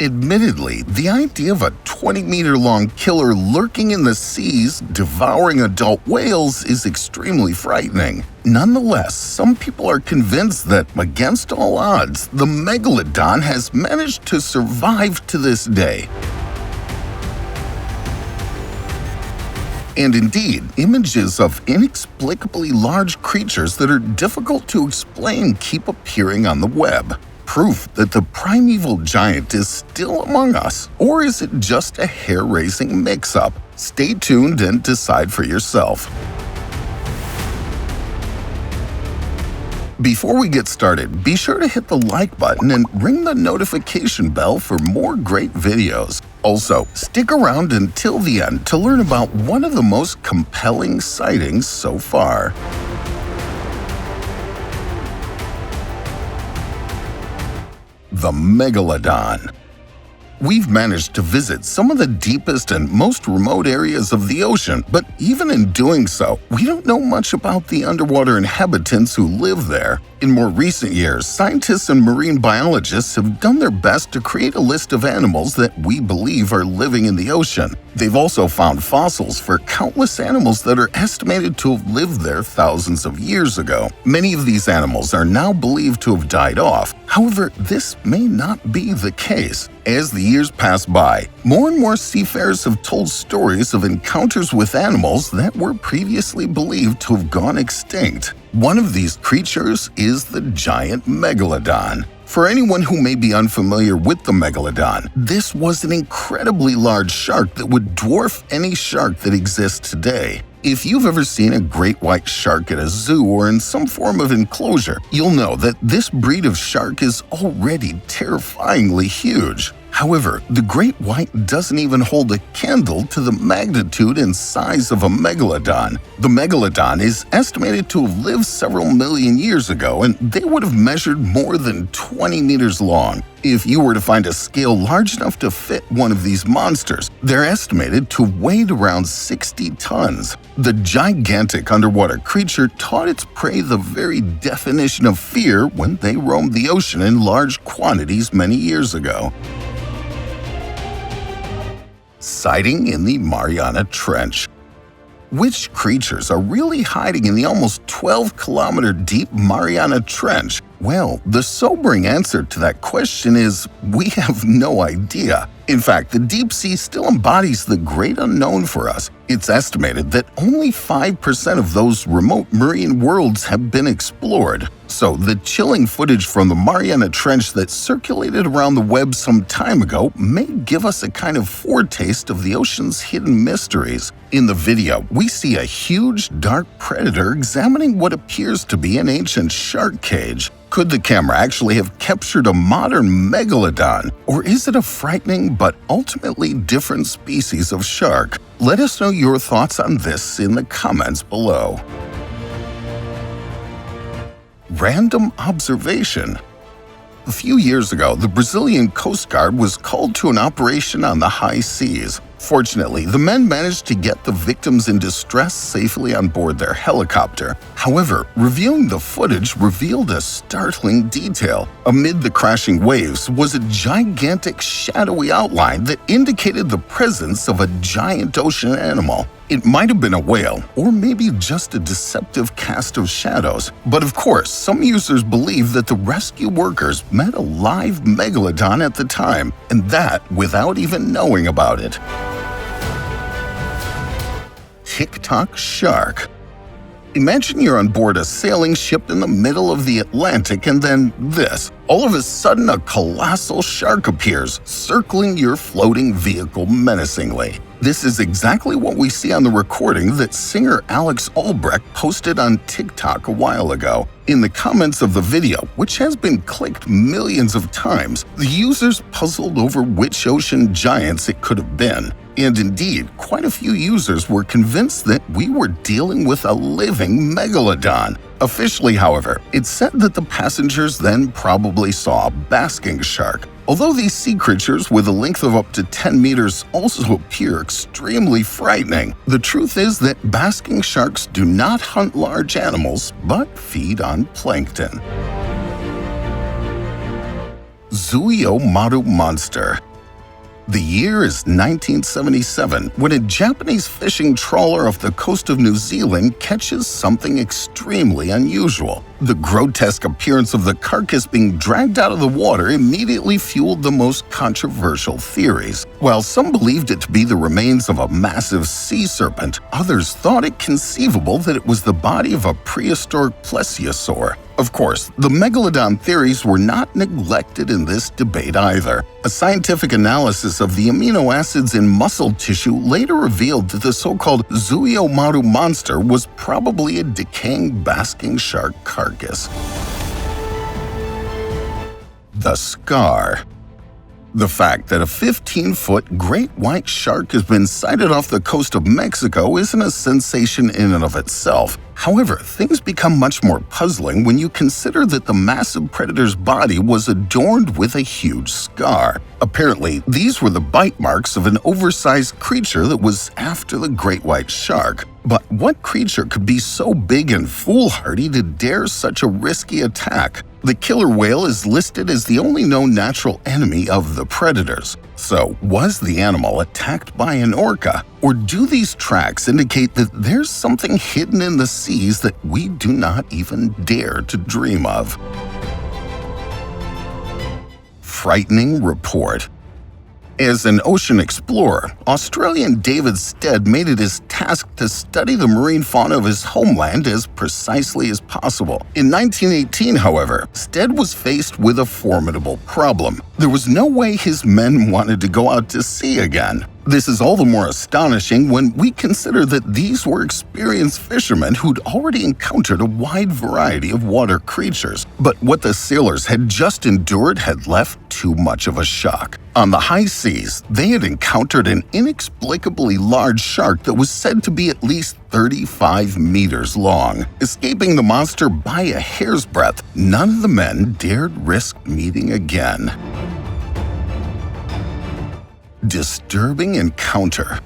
Admittedly, the idea of a 20-meter-long killer lurking in the seas, devouring adult whales is extremely frightening. Nonetheless, some people are convinced that, against all odds, the Megalodon has managed to survive to this day. And indeed, images of inexplicably large creatures that are difficult to explain keep appearing on the web. Proof that the primeval giant is still among us, or is it just a hair-raising mix-up? Stay tuned and decide for yourself. Before we get started, be sure to hit the like button and ring the notification bell for more great videos. Also, stick around until the end to learn about one of the most compelling sightings so far. The Megalodon. We've managed to visit some of the deepest and most remote areas of the ocean, but even in doing so, we don't know much about the underwater inhabitants who live there. In more recent years, scientists and marine biologists have done their best to create a list of animals that we believe are living in the ocean. They've also found fossils for countless animals that are estimated to have lived there thousands of years ago. Many of these animals are now believed to have died off. However, this may not be the case. As the years pass by, more and more seafarers have told stories of encounters with animals that were previously believed to have gone extinct. One of these creatures is the giant Megalodon. For anyone who may be unfamiliar with the Megalodon, this was an incredibly large shark that would dwarf any shark that exists today. If you've ever seen a great white shark at a zoo or in some form of enclosure, you'll know that this breed of shark is already terrifyingly huge. However, the great white doesn't even hold a candle to the magnitude and size of a megalodon. The megalodon is estimated to have lived several million years ago, and they would have measured more than 20 meters long. If you were to find a scale large enough to fit one of these monsters, they're estimated to have weighed around 60 tons. The gigantic underwater creature taught its prey the very definition of fear when they roamed the ocean in large quantities many years ago. Sighting in the Mariana Trench. Which creatures are really hiding in the almost 12-kilometer deep Mariana Trench? Well, the sobering answer to that question is we have no idea. In fact, the deep sea still embodies the great unknown for us. It's estimated that only 5% of those remote marine worlds have been explored. So the chilling footage from the Mariana Trench that circulated around the web some time ago may give us a kind of foretaste of the ocean's hidden mysteries. In the video, we see a huge, dark predator examining what appears to be an ancient shark cage. Could the camera actually have captured a modern megalodon, or is it a frightening but ultimately different species of shark? Let us know your thoughts on this in the comments below. Random observation. A few years ago, the Brazilian Coast Guard was called to an operation on the high seas. Fortunately, the men managed to get the victims in distress safely on board their helicopter. However, reviewing the footage revealed a startling detail. Amid the crashing waves was a gigantic shadowy outline that indicated the presence of a giant ocean animal. It might have been a whale, or maybe just a deceptive cast of shadows. But of course, some users believe that the rescue workers met a live megalodon at the time, and that without even knowing about it. TikTok shark. Imagine you're on board a sailing ship in the middle of the Atlantic and then this. All of a sudden, a colossal shark appears, circling your floating vehicle menacingly. This is exactly what we see on the recording that singer Alex Albrecht posted on TikTok a while ago. In the comments of the video, which has been clicked millions of times, the users puzzled over which ocean giants it could have been. And indeed, quite a few users were convinced that we were dealing with a living megalodon. Officially, however, it's said that the passengers then probably saw a basking shark. Although these sea creatures with a length of up to 10 meters also appear extremely frightening, the truth is that basking sharks do not hunt large animals, but feed on plankton. Zuio Maru monster. The year is 1977 when a Japanese fishing trawler off the coast of New Zealand catches something extremely unusual. The grotesque appearance of the carcass being dragged out of the water immediately fueled the most controversial theories. While some believed it to be the remains of a massive sea serpent, others thought it conceivable that it was the body of a prehistoric plesiosaur. Of course, the Megalodon theories were not neglected in this debate either. A scientific analysis of the amino acids in muscle tissue later revealed that the so-called Zuiomaru monster was probably a decaying basking shark carcass. The scar. The fact that a 15-foot great white shark has been sighted off the coast of Mexico isn't a sensation in and of itself. However, things become much more puzzling when you consider that the massive predator's body was adorned with a huge scar. Apparently, these were the bite marks of an oversized creature that was after the great white shark. But what creature could be so big and foolhardy to dare such a risky attack? The killer whale is listed as the only known natural enemy of the predators. So, was the animal attacked by an orca? Or do these tracks indicate that there's something hidden in the seas that we do not even dare to dream of? Frightening report. As an ocean explorer, Australian David Stead made it his task to study the marine fauna of his homeland as precisely as possible. In 1918, however, Stead was faced with a formidable problem. There was no way his men wanted to go out to sea again. This is all the more astonishing when we consider that these were experienced fishermen who'd already encountered a wide variety of water creatures. But what the sailors had just endured had left too much of a shock. On the high seas, they had encountered an inexplicably large shark that was said to be at least 35 meters long. Escaping the monster by a hair's breadth, none of the men dared risk meeting again. Disturbing encounter.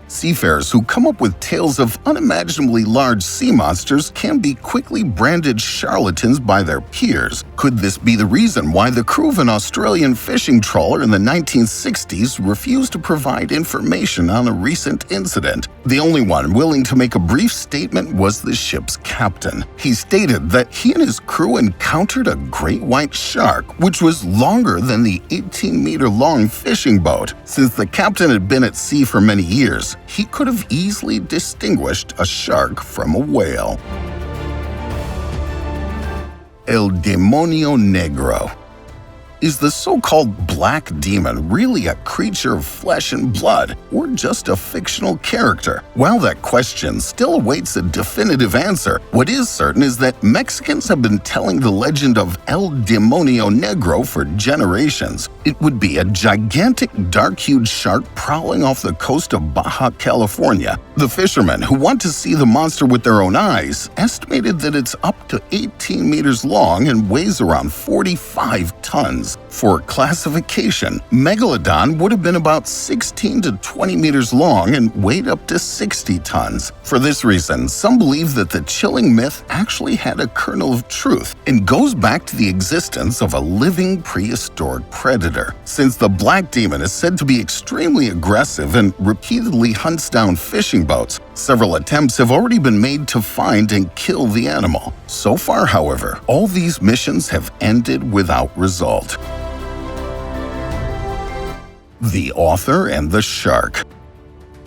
Seafarers who come up with tales of unimaginably large sea monsters can be quickly branded charlatans by their peers. Could this be the reason why the crew of an Australian fishing trawler in the 1960s refused to provide information on a recent incident? The only one willing to make a brief statement was the ship's captain. He stated that he and his crew encountered a great white shark, which was longer than the 18-meter-long fishing boat. Since the captain had been at sea for many years, he could have easily distinguished a shark from a whale. El Demonio Negro. Is the so-called Black Demon really a creature of flesh and blood, or just a fictional character? While that question still awaits a definitive answer, what is certain is that Mexicans have been telling the legend of El Demonio Negro for generations. It would be a gigantic dark-hued shark prowling off the coast of Baja California. The fishermen who want to see the monster with their own eyes estimated that it's up to 18 meters long and weighs around 45 tons. For classification, Megalodon would have been about 16 to 20 meters long and weighed up to 60 tons. For this reason, some believe that the chilling myth actually had a kernel of truth and goes back to the existence of a living prehistoric predator. Since the Black Demon is said to be extremely aggressive and repeatedly hunts down fishing boats, several attempts have already been made to find and kill the animal. So far, however, all these missions have ended without result. The author and the shark.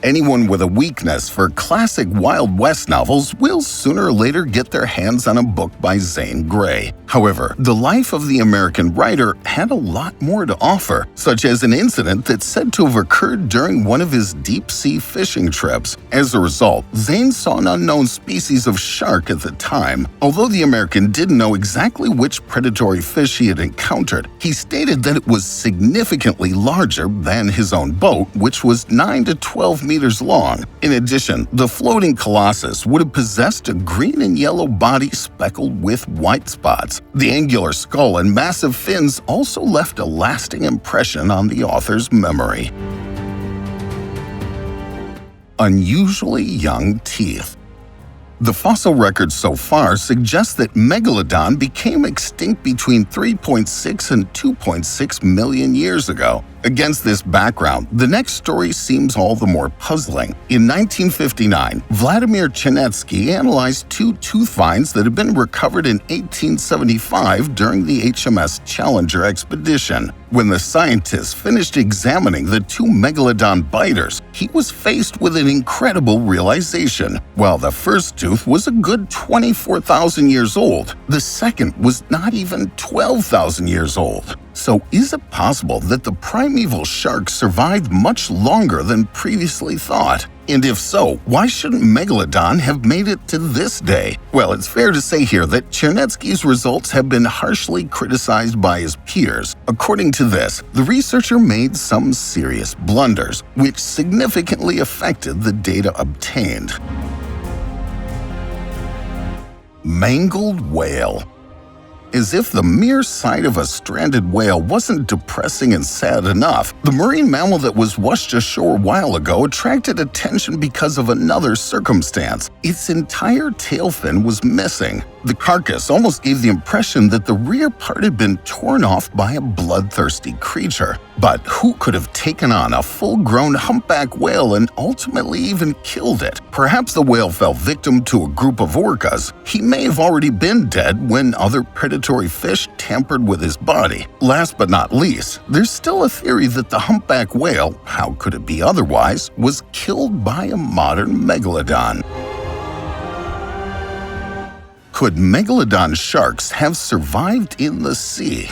Anyone with a weakness for classic Wild West novels will sooner or later get their hands on a book by Zane Grey. However, the life of the American writer had a lot more to offer, such as an incident that's said to have occurred during one of his deep-sea fishing trips. As a result, Zane saw an unknown species of shark at the time. Although the American didn't know exactly which predatory fish he had encountered, he stated that it was significantly larger than his own boat, which was 9 to 12 meters long. In addition, the floating colossus would have possessed a green and yellow body speckled with white spots. The angular skull and massive fins also left a lasting impression on the author's memory. Unusually young teeth. The fossil record so far suggests that Megalodon became extinct between 3.6 and 2.6 million years ago. Against this background, the next story seems all the more puzzling. In 1959, Vladimir Chernetsky analyzed two tooth finds that had been recovered in 1875 during the HMS Challenger expedition. When the scientists finished examining the two Megalodon biters, he was faced with an incredible realization. While the first tooth was a good 24,000 years old, the second was not even 12,000 years old. So is it possible that the primeval shark survived much longer than previously thought? And if so, why shouldn't Megalodon have made it to this day? Well, it's fair to say here that Chernetsky's results have been harshly criticized by his peers. According to this, the researcher made some serious blunders, which significantly affected the data obtained. Mangled whale. As if the mere sight of a stranded whale wasn't depressing and sad enough, the marine mammal that was washed ashore a while ago attracted attention because of another circumstance. Its entire tail fin was missing. The carcass almost gave the impression that the rear part had been torn off by a bloodthirsty creature. But who could have taken on a full-grown humpback whale and ultimately even killed it? Perhaps the whale fell victim to a group of orcas. He may have already been dead when other predatory fish tampered with his body. Last but not least, there's still a theory that the humpback whale, how could it be otherwise, was killed by a modern megalodon. Could megalodon sharks have survived in the sea?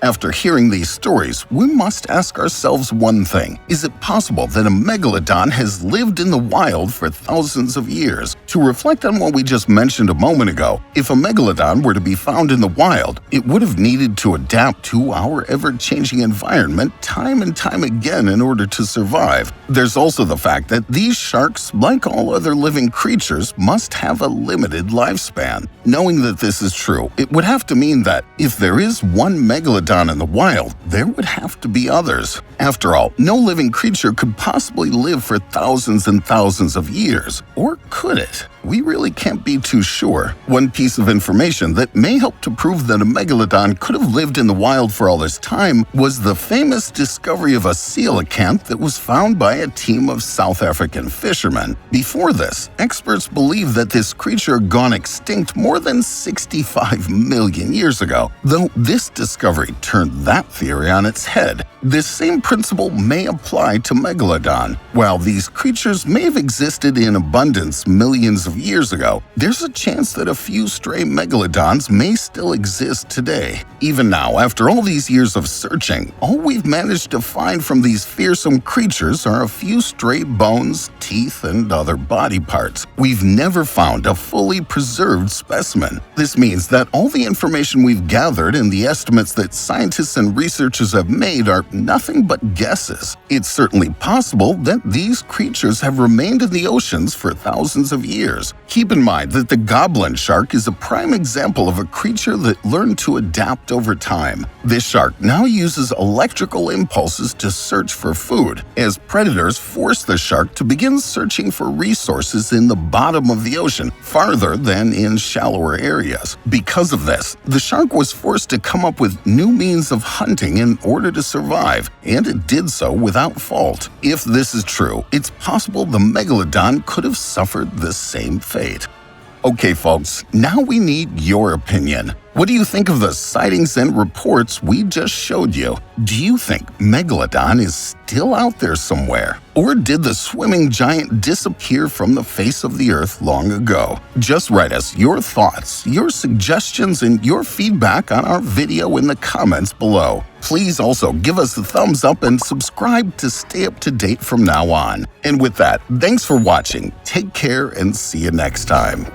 After hearing these stories, we must ask ourselves one thing. Is it possible that a megalodon has lived in the wild for thousands of years? To reflect on what we just mentioned a moment ago, if a megalodon were to be found in the wild, it would have needed to adapt to our ever-changing environment time and time again in order to survive. There's also the fact that these sharks, like all other living creatures, must have a limited lifespan. Knowing that this is true, it would have to mean that if there is one megalodon in the wild, there would have to be others. After all, no living creature could possibly live for thousands and thousands of years. Or could it? We really can't be too sure. One piece of information that may help to prove that a megalodon could have lived in the wild for all this time was the famous discovery of a coelacanth that was found by a team of South African fishermen. Before this, experts believed that this creature had gone extinct more than 65 million years ago, though this discovery turned that theory on its head. This same principle may apply to Megalodon. While these creatures may have existed in abundance millions of years ago, there's a chance that a few stray megalodons may still exist today. Even now, after all these years of searching, all we've managed to find from these fearsome creatures are a few stray bones, teeth, and other body parts. We've never found a fully preserved specimen. This means that all the information we've gathered and the estimates that scientists and researchers have made are nothing but guesses. It's certainly possible that these creatures have remained in the oceans for thousands of years. Keep in mind that the goblin shark is a prime example of a creature that learned to adapt over time. This shark now uses electrical impulses to search for food, as predators force the shark to begin searching for resources in the bottom of the ocean, farther than in shallower areas. Because of this, the shark was forced to come up with new means of hunting in order to survive, and it did so without fault. If this is true, it's possible the megalodon could have suffered the same fate. Okay, folks, now we need your opinion. What do you think of the sightings and reports we just showed you? Do you think Megalodon is still out there somewhere? Or did the swimming giant disappear from the face of the earth long ago? Just write us your thoughts, your suggestions, and your feedback on our video in the comments below. Please also give us a thumbs up and subscribe to stay up to date from now on. And with that, thanks for watching, take care, and see you next time.